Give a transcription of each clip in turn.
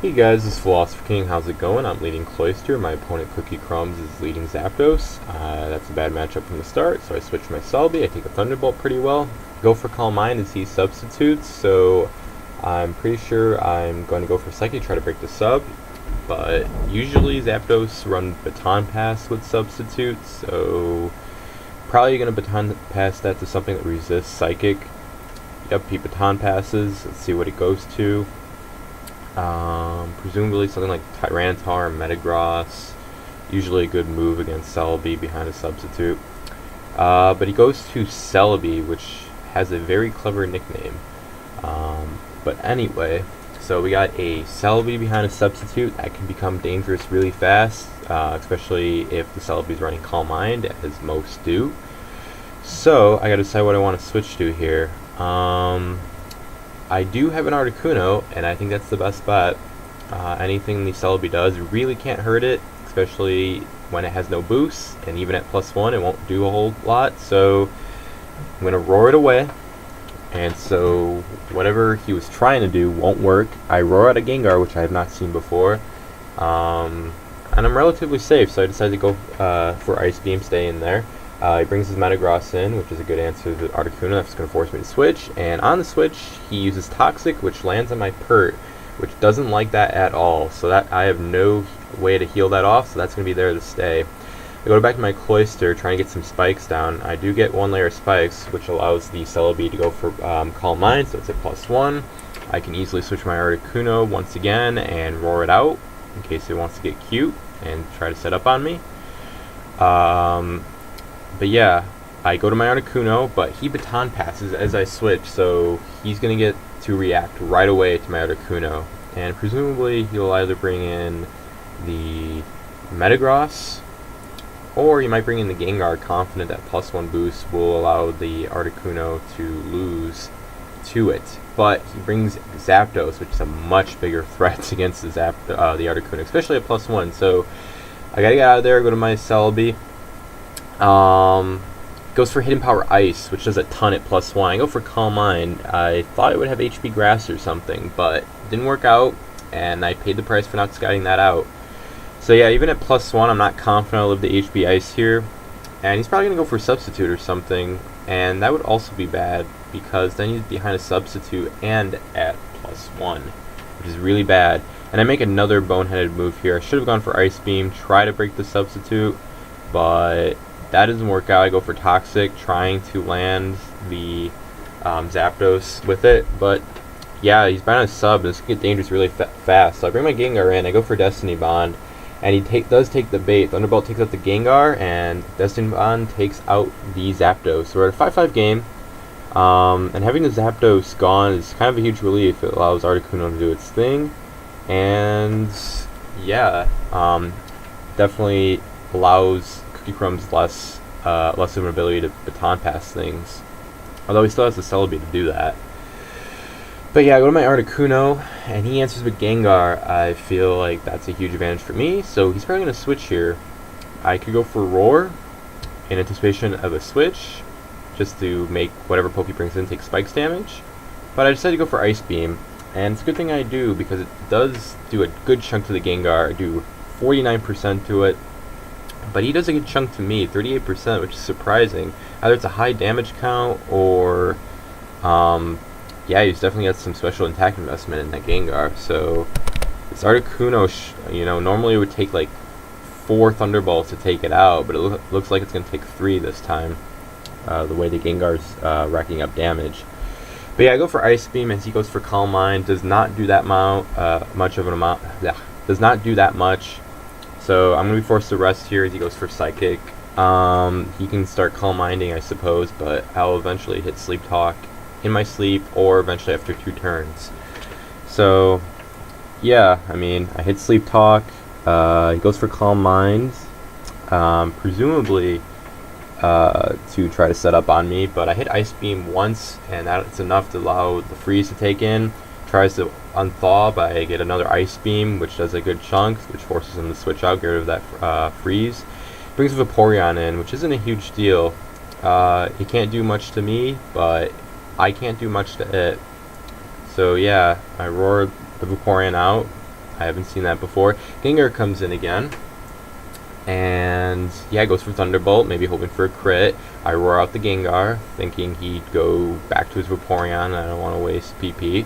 Hey guys, this is PhilosopherKing. How's it going? I'm leading Cloister. My opponent Cookiecrumbz is leading Zapdos. That's a bad matchup from the start, so I switch my Celebi. I take a Thunderbolt pretty well. Go for Calm Mind as he substitutes, so I'm pretty sure I'm going to go for Psychic, try to break the sub. But usually Zapdos run Baton Pass with substitutes, so probably going to Baton Pass that to something that resists Psychic. Yep, he Baton Passes. Let's see what it goes to. Presumably something like Tyranitar or Metagross. Usually a good move against Celebi behind a substitute. But he goes to Celebi, which has a very clever nickname. But anyway, so we got a Celebi behind a substitute that can become dangerous really fast, especially if the Celebi is running Calm Mind, as most do. So I gotta decide what I want to switch to here. I do have an Articuno, and I think that's the best bet. Anything the Celebi does really can't hurt it, especially when it has no boost, and even at +1 it won't do a whole lot, so I'm going to roar it away. And so whatever he was trying to do won't work. I roar out a Gengar, which I have not seen before, and I'm relatively safe, so I decided to go for Ice Beam, stay in there. He brings his Metagross in, which is a good answer to the Articuno. That's going to force me to switch. And on the switch, he uses Toxic, which lands on my Pert, which doesn't like that at all. So that I have no way to heal that off, so that's going to be there to stay. I go back to my Cloister, trying to get some spikes down. I do get one layer of spikes, which allows the Celebi to go for Calm Mind, so it's at +1. I can easily switch my Articuno once again and roar it out, in case it wants to get cute and try to set up on me. But yeah, I go to my Articuno, but he Baton Passes as I switch, so he's going to get to react right away to my Articuno. And presumably he'll either bring in the Metagross, or he might bring in the Gengar, confident that +1 boost will allow the Articuno to lose to it. But he brings Zapdos, which is a much bigger threat against the Articuno, especially at +1. So I gotta get out of there, go to my Celebi. Goes for Hidden Power Ice, which does a ton at +1. I go for Calm Mind. I thought it would have HP Grass or something, but it didn't work out, and I paid the price for not scouting that out. So yeah, even at +1, I'm not confident I'll live the HP Ice here. And he's probably going to go for Substitute or something, and that would also be bad, because then he's behind a Substitute and at +1, which is really bad. And I make another boneheaded move here. I should have gone for Ice Beam, try to break the Substitute, but that doesn't work out. I go for Toxic, trying to land the Zapdos with it, but yeah, he's bound to sub. This can get dangerous really fast. So I bring my Gengar in, I go for Destiny Bond, and he does take the bait. Thunderbolt takes out the Gengar, and Destiny Bond takes out the Zapdos. So we're at a 5-5 game, and having the Zapdos gone is kind of a huge relief. It allows Articuno to do its thing, and yeah, definitely allows Cookiecrumbz less of an ability to Baton Pass things, although he still has the Celebi to do that. But yeah, I go to my Articuno, and he answers with Gengar. I feel like that's a huge advantage for me, so he's probably going to switch here. I could go for Roar in anticipation of a switch, just to make whatever Poke he brings in take spikes damage, but I decided to go for Ice Beam, and it's a good thing I do, because it does do a good chunk to the Gengar. I do 49% to it, but he does a good chunk to me, 38%, which is surprising. Either it's a high damage count, or yeah, he's definitely got some special attack investment in that Gengar. So this Articuno, normally it would take like 4 Thunderbolts to take it out, but it looks like it's going to take 3 this time, the way the Gengar's racking up damage. But yeah, I go for Ice Beam as he goes for Calm Mind. Does not do that does not do that much. So I'm going to be forced to rest here as he goes for Psychic. He can start Calm Minding, I suppose, but I'll eventually hit Sleep Talk in my sleep, or eventually after 2 turns. So yeah, I mean, I hit Sleep Talk. He goes for Calm Mind, presumably to try to set up on me, but I hit Ice Beam once, and that's enough to allow the freeze to take in. Tries to unthaw, but I get another Ice Beam, which does a good chunk, which forces him to switch out, get rid of that freeze. Brings Vaporeon in, which isn't a huge deal. He can't do much to me, but I can't do much to it. So yeah, I roar the Vaporeon out, I haven't seen that before. Gengar comes in again. And yeah, goes for Thunderbolt, maybe hoping for a crit. I roar out the Gengar, thinking he'd go back to his Vaporeon, and I don't want to waste PP.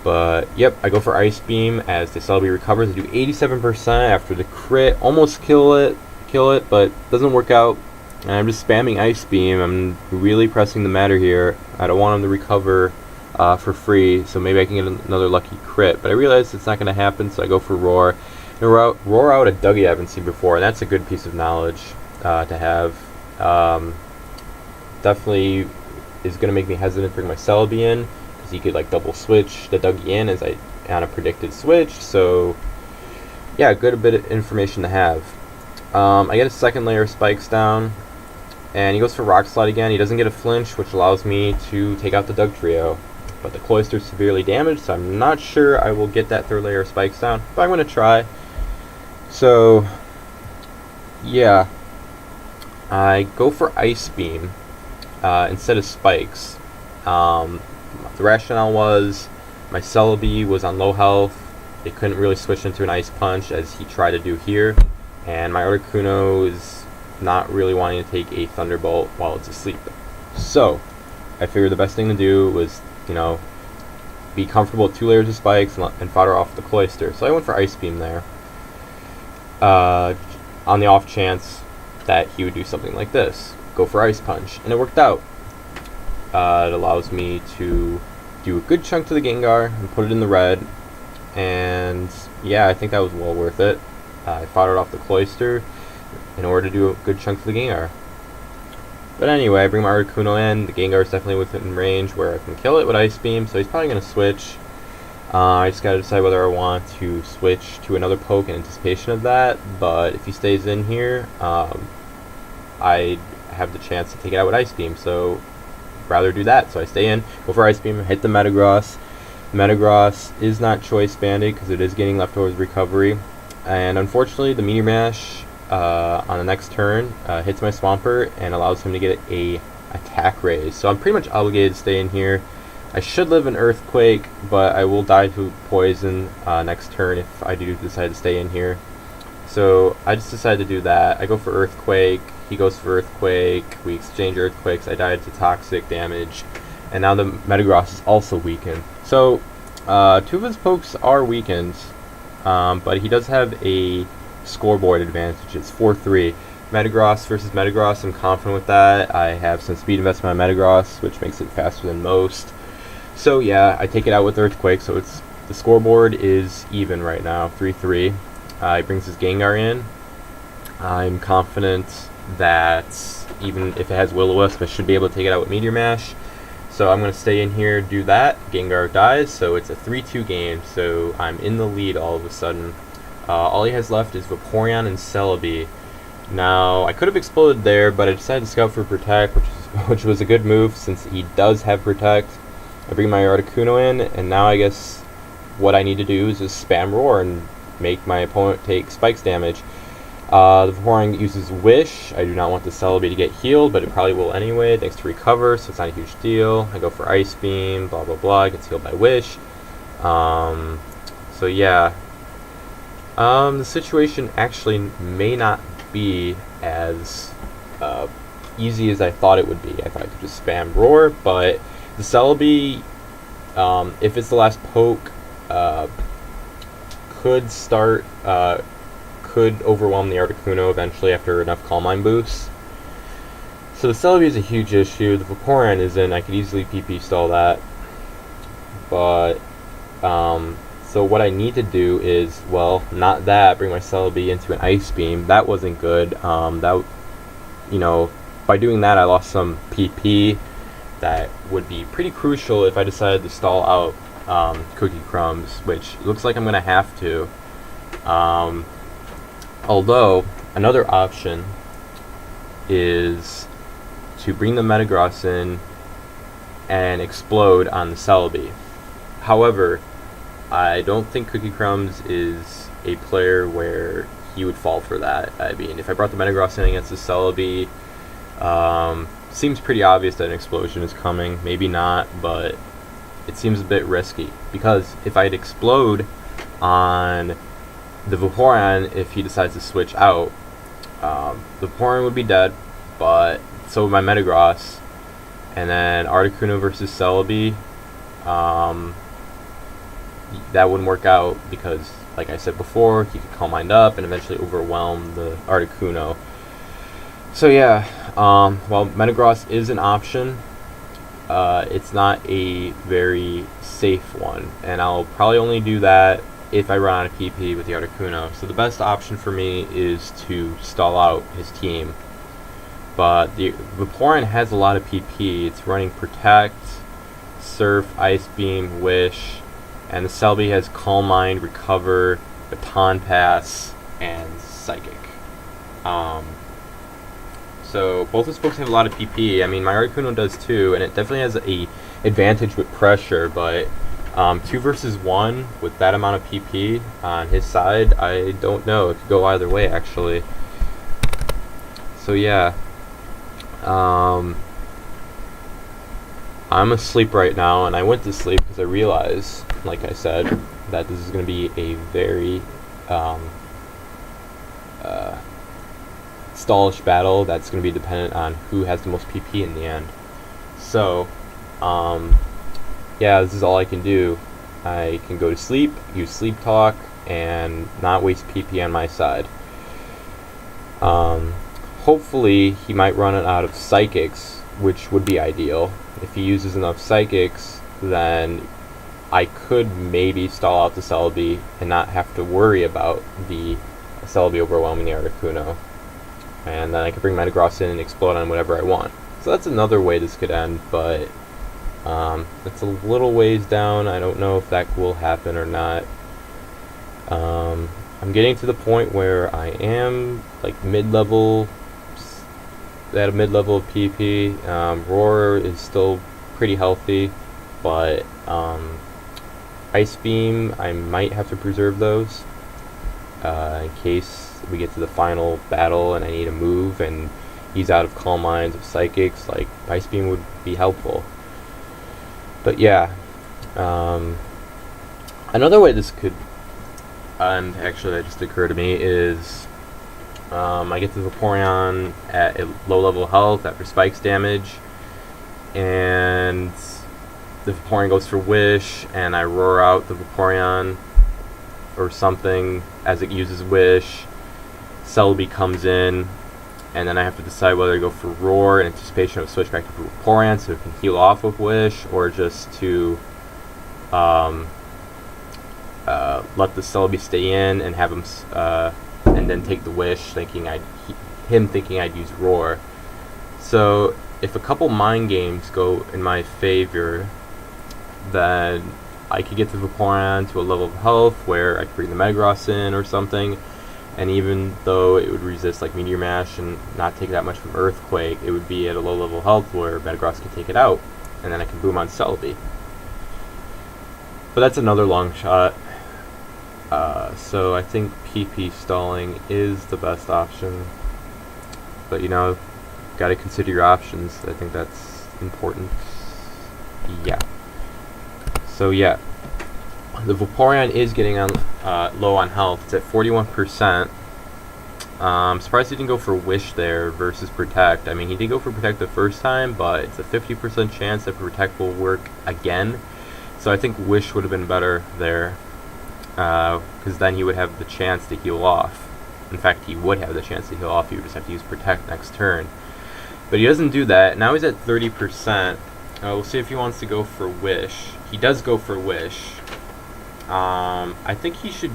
But yep, I go for Ice Beam as the Celebi recovers. I do 87% after the crit, almost kill it, but doesn't work out. And I'm just spamming Ice Beam. I'm really pressing the matter here. I don't want him to recover for free, so maybe I can get another lucky crit. But I realize it's not going to happen, so I go for Roar. Roar out a Dougie I haven't seen before, and that's a good piece of knowledge to have. Definitely is going to make me hesitant to bring my Celebi in, because he could like double switch the Dougie in as I on a predicted switch. So yeah, good bit of information to have. I get a second layer of spikes down, and he goes for Rock Slide again. He doesn't get a flinch, which allows me to take out the Dugtrio. But the Cloyster's severely damaged, so I'm not sure I will get that third layer of spikes down, but I'm going to try. So, yeah, I go for Ice Beam instead of Spikes. The rationale was my Celebi was on low health. It couldn't really switch into an Ice Punch as he tried to do here. And my Articuno is not really wanting to take a Thunderbolt while it's asleep. So, I figured the best thing to do was, be comfortable with 2 layers of spikes and fodder off the Cloyster. So I went for Ice Beam there. On the off chance that he would do something like this. Go for Ice Punch. And it worked out. It allows me to do a good chunk to the Gengar and put it in the red. And yeah, I think that was well worth it. I foddered off the Cloyster in order to do a good chunk to the Gengar. But anyway, I bring my Articuno in. The Gengar is definitely within range where I can kill it with Ice Beam, so he's probably going to switch. I just got to decide whether I want to switch to another poke in anticipation of that, but if he stays in here, I have the chance to take it out with Ice Beam, so I'd rather do that. So I stay in, go for Ice Beam, hit the Metagross. Metagross is not Choice Banded because it is getting leftovers recovery, and unfortunately the Meteor Mash on the next turn hits my Swampert and allows him to get a attack raise. So I'm pretty much obligated to stay in here. I should live an Earthquake, but I will die to Poison next turn if I do decide to stay in here. So I just decided to do that. I go for Earthquake, he goes for Earthquake, we exchange Earthquakes, I died to Toxic damage, and now the Metagross is also weakened. So 2 of his pokes are weakened, but he does have a scoreboard advantage. It's 4-3. Metagross versus Metagross, I'm confident with that. I have some speed investment on Metagross, which makes it faster than most. So yeah, I take it out with Earthquake, so it's the scoreboard is even right now, 3-3. He brings his Gengar in. I'm confident that even if it has Will-O-Wisp, I should be able to take it out with Meteor Mash. So I'm going to stay in here, do that. Gengar dies, so it's a 3-2 game, so I'm in the lead all of a sudden. All he has left is Vaporeon and Celebi. Now, I could have exploded there, but I decided to scout for Protect, which was a good move since he does have Protect. I bring my Articuno in, and now I guess what I need to do is just spam Roar and make my opponent take Spikes damage. The Vaporeon uses Wish. I do not want the Celebi to get healed, but it probably will anyway, thanks to Recover, so it's not a huge deal. I go for Ice Beam, blah blah blah, it gets healed by Wish. So yeah. The situation actually may not be as easy as I thought it would be. I thought I could just spam Roar, but the Celebi, if it's the last poke, could overwhelm the Articuno eventually after enough Calm Mind boosts. So the Celebi is a huge issue. The Vaporeon is in. I could easily PP stall that. But, so what I need to do is, well, not that, bring my Celebi into an Ice Beam. That wasn't good. By doing that, I lost some PP. That would be pretty crucial if I decided to stall out Cookiecrumbz, which looks like I'm going to have to. Although, another option is to bring the Metagross in and explode on the Celebi. However, I don't think Cookiecrumbz is a player where he would fall for that. I mean, if I brought the Metagross in against the Celebi, seems pretty obvious that an explosion is coming. Maybe not, but it seems a bit risky. Because if I'd explode on the Vaporeon, if he decides to switch out, the Vaporeon would be dead, but so would my Metagross. And then Articuno versus Celebi, that wouldn't work out because, like I said before, he could Calm Mind up and eventually overwhelm the Articuno. So yeah, while Metagross is an option, it's not a very safe one, and I'll probably only do that if I run out of PP with the Articuno. So the best option for me is to stall out his team. But the Vaporeon has a lot of PP. It's running Protect, Surf, Ice Beam, Wish, and the Celebi has Calm Mind, Recover, Baton Pass, and Psychic. So both are supposed to have a lot of PP. I mean, my Articuno does too, and it definitely has a advantage with pressure, but 2 versus 1 with that amount of PP on his side, I don't know. It could go either way, actually. So yeah. I'm asleep right now, and I went to sleep because I realized, like I said, that this is going to be a very stallish battle that's going to be dependent on who has the most PP in the end. So, yeah, this is all I can do. I can go to sleep, use Sleep Talk, and not waste PP on my side. Hopefully, he might run out of Psychics, which would be ideal. If he uses enough Psychics, then I could maybe stall out the Celebi and not have to worry about the Celebi overwhelming the Articuno. And then I could bring Metagross in and explode on whatever I want. So that's another way this could end, but it's a little ways down. I don't know if that will happen or not. I'm getting to the point where I am like mid-level, at a mid-level of PP. Roar is still pretty healthy, but Ice Beam, I might have to preserve those in case we get to the final battle and I need a move and he's out of Calm Minds of Psychics. Like, Ice Beam would be helpful. But yeah, another way this could end, actually, that just occurred to me, is I get the Vaporeon at a low level of health after Spike's damage, and the Vaporeon goes for Wish, and I roar out the Vaporeon or something as it uses Wish. Celebi comes in, and then I have to decide whether to go for Roar in anticipation of switch back to Vaporeon so it can heal off with Wish, or just to let the Celebi stay in and have him and then take the Wish, thinking I'd use Roar. So if a couple mind games go in my favor, then I could get the Vaporeon to a level of health where I could bring the Metagross in or something, and even though it would resist like Meteor Mash and not take that much from Earthquake, it would be at a low level of health where Metagross can take it out, and then I can boom on Celebi. But that's another long shot. So I think PP stalling is the best option. But you know, gotta consider your options. I think that's important. Yeah. So yeah, the Vaporeon is getting on low on health. It's at 41%. I'm surprised he didn't go for Wish there versus Protect. I mean, he did go for Protect the first time, but it's a 50% chance that Protect will work again. So I think Wish would have been better there, because then he would have the chance to heal off. In fact, he would have the chance to heal off. He would just have to use Protect next turn. But he doesn't do that. Now he's at 30%. We'll see if he wants to go for Wish. He does go for Wish. I think he should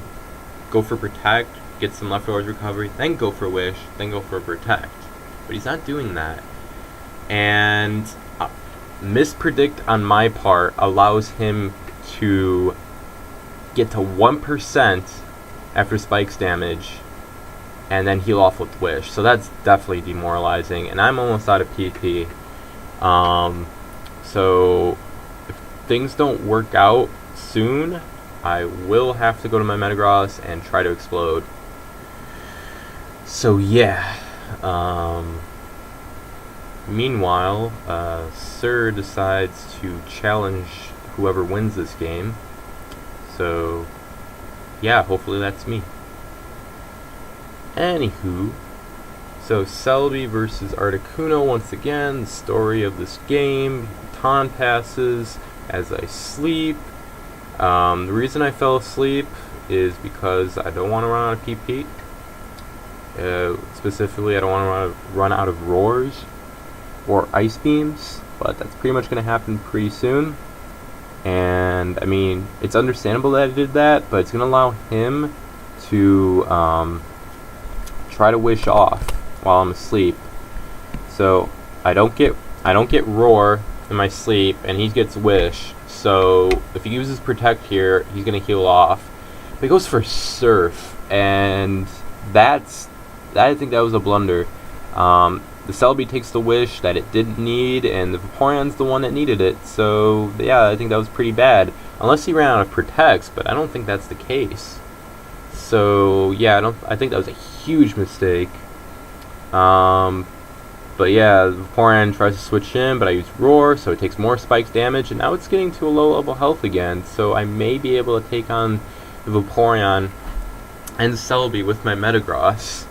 go for Protect, get some leftovers recovery, then go for Wish, then go for Protect. But he's not doing that. And Mispredict on my part allows him to get to 1% after Spike's damage and then heal off with Wish. So that's definitely demoralizing. And I'm almost out of PP. So if things don't work out soon, I will have to go to my Metagross and try to explode. So yeah. Meanwhile, Sir decides to challenge whoever wins this game. So yeah, hopefully that's me. Anywho, so Celebi versus Articuno once again, the story of this game. Baton passes as I sleep. The reason I fell asleep is because I don't want to run out of PP. Specifically, I don't want to run out of roars or ice beams, but that's pretty much going to happen pretty soon. And I mean, it's understandable that I did that, but it's going to allow him to try to wish off while I'm asleep. So I don't get roar in my sleep, and he gets wish. So if he uses protect here, he's gonna heal off. But he goes for surf, and I think that was a blunder. The Celebi takes the wish that it didn't need, and the Vaporeon's the one that needed it. So yeah, I think that was pretty bad. Unless he ran out of protects, but I don't think that's the case. So yeah, I think that was a huge mistake. But yeah, the Vaporeon tries to switch in, but I use Roar, so it takes more spikes damage, and now it's getting to a low level health again, so I may be able to take on the Vaporeon and Celebi with my Metagross.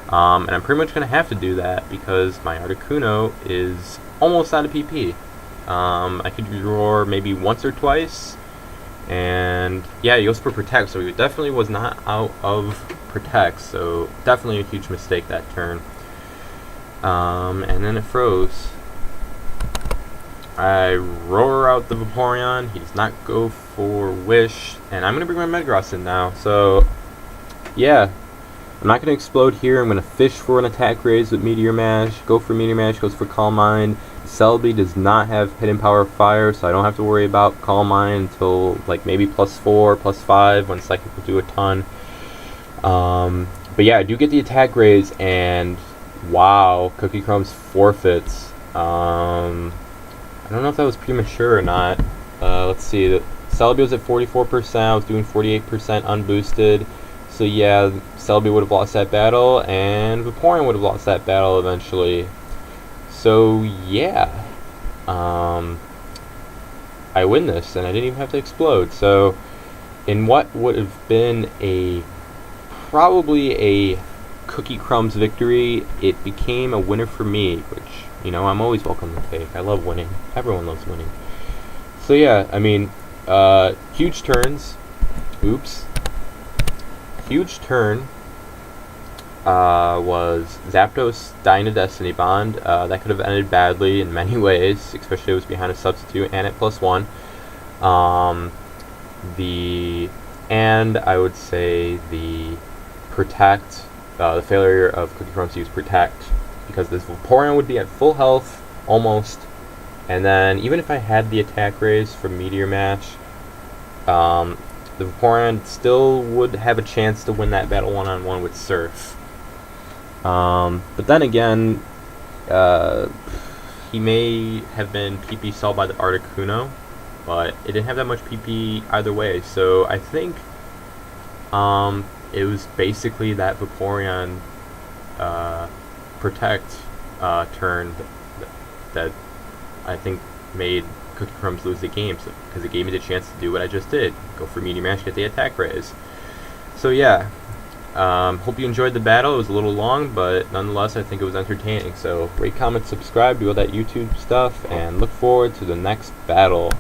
And I'm pretty much going to have to do that because my Articuno is almost out of PP. I could use Roar maybe once or twice, and yeah, he goes for Protect, so he definitely was not out of Protect, so definitely a huge mistake that turn. And then it froze. I roar out the Vaporeon. He does not go for Wish, and I'm gonna bring my Metagross in now. So, yeah, I'm not gonna explode here. I'm gonna fish for an attack raise with Meteor Mash. Go for Meteor Mash. Goes for Calm Mind. Celebi does not have Hidden Power of Fire, so I don't have to worry about Calm Mind until like maybe +4, +5 when Psychic will do a ton. But yeah, I do get the attack raise, and wow, Cookiecrumbz forfeits. I don't know if that was premature or not. Let's see. Celebi was at 44%. I was doing 48% unboosted. So yeah, Celebi would have lost that battle, and Vaporeon would have lost that battle eventually. So yeah, I win this, and I didn't even have to explode. So in what would have been probably a Cookiecrumbz victory, it became a winner for me, which, you know, I'm always welcome to take. I love winning. Everyone loves winning. So yeah, I mean, huge turns. Oops. Huge turn was Zapdos dying to Destiny Bond. That could have ended badly in many ways, especially if it was behind a substitute and at +1. And I would say the Protect, the failure of Cookiecrumbz to use Protect, because this Vaporeon would be at full health, almost, and then even if I had the attack raise from Meteor Mash, the Vaporeon still would have a chance to win that battle one-on-one with Surf. But then again, he may have been PP solved by the Articuno, but it didn't have that much PP either way, so I think it was basically that Vaporeon Protect turn that I think made Cookiecrumbz lose the game, because it gave me the chance to do what I just did. Go for Meteor Mash, get the attack raise. So yeah, hope you enjoyed the battle. It was a little long, but nonetheless I think it was entertaining. So rate, comment, subscribe, do all that YouTube stuff, and look forward to the next battle.